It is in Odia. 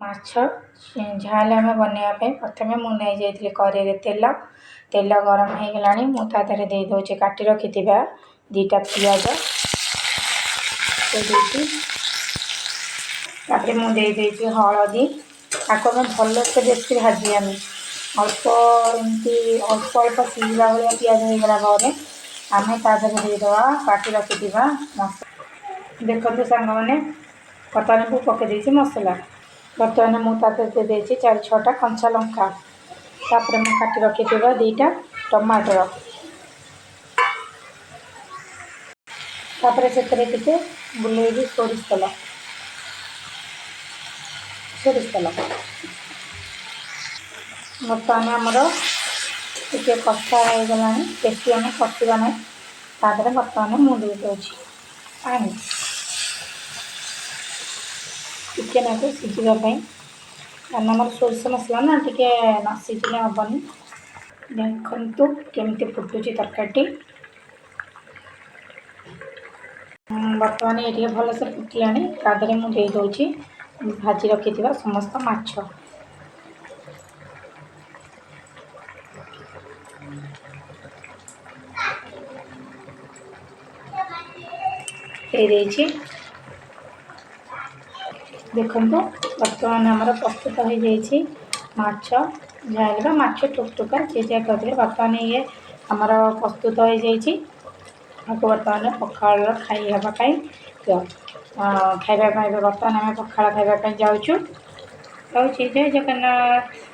ମାଛ ଝାଲ ଆମେ ବନେଇବା ପାଇଁ ପ୍ରଥମେ ମୁଁ ନେଇଯାଇଥିଲି କଡ଼େଇରେ ତେଲ ଗରମ ହେଇଗଲାଣି। ମୁଁ ତା ଦେହରେ ଦେଇ ଦେଉଛି କାଟି ରଖିଥିବା ଦୁଇଟା ପିଆଜ ଦେଇଛି। ତାପରେ ମୁଁ ଦେଇଦେଇଛି ହଳଦୀ। ତାକୁ ଆମେ ଭଲସେ ବେଶୀ ଭାଜିବାନି, ଅଳ୍ପ ଏମିତି ଅଳ୍ପ ସିଝିଲା ଭଳିଆ ପିଆଜ ହେଇଗଲା ପରେ ଆମେ ତା ଦେହରେ ଦେଇଦେବା କାଟି ରଖିଥିବା ମସଲା। ଦେଖନ୍ତୁ ସାଙ୍ଗମାନେ, ବର୍ତ୍ତମାନ ମୁଁ ପକାଇ ଦେଇଛି ମସଲା। ବର୍ତ୍ତମାନ ମୁଁ ତା ଦେହରେ ଦେଇଛି 4-6ଟା କଞ୍ଚା ଲଙ୍କା। ତାପରେ ମୁଁ କାଟି ରଖିଥିବା 2ଟା ଟମାଟର। ତାପରେ ସେଥିରେ ଟିକେ ବୁଲେଇବି ସୋରିଷ ତେଲ। ବର୍ତ୍ତମାନ ଆମର ଟିକେ କଷା ହେଇଗଲାଣି, ବେଶୀ ଆମେ କଷିବା ନାହିଁ। ତା ଦେହରେ ବର୍ତ୍ତମାନ ମୁଁ ଦେଇ ଦେଉଛି ପାଣି ଟିକେ ନାକୁ ସିଝିବା ପାଇଁ, କାରଣ ଆମର ସୋରିଷ ମସଲା ନା ଟିକେ ନ ସିଝିଲେ ହେବନି। ଦେଖନ୍ତୁ କେମିତି ଫୁଟୁଛି ତରକାରୀଟି। ବର୍ତ୍ତମାନ ଏ ଟିକେ ଭଲସେ ଫୁଟିଲାଣି। ତା ଦେହରେ ମୁଁ ଦେଇ ଦେଉଛି ଭାଜି ରଖିଥିବା ସମସ୍ତ ମାଛ। ଦେଇଛି। ଦେଖନ୍ତୁ ବର୍ତ୍ତମାନ ଆମର ପ୍ରସ୍ତୁତ ହୋଇଯାଇଛି ମାଛ ଝାଲ ବା ମାଛ ଟୁକଟୁକା ଯିଏ ଯାହା କହିଲେ। ବର୍ତ୍ତମାନ ଇଏ ଆମର ପ୍ରସ୍ତୁତ ହୋଇଯାଇଛି। ଆକୁ ବର୍ତ୍ତମାନ ପଖାଳ ଖାଇବା ପାଇଁ ବର୍ତ୍ତମାନ ଆମେ ପଖାଳ ଖାଇବା ପାଇଁ ଯାଉଛୁ। ଜୟ ଜଗନ୍ନାଥ।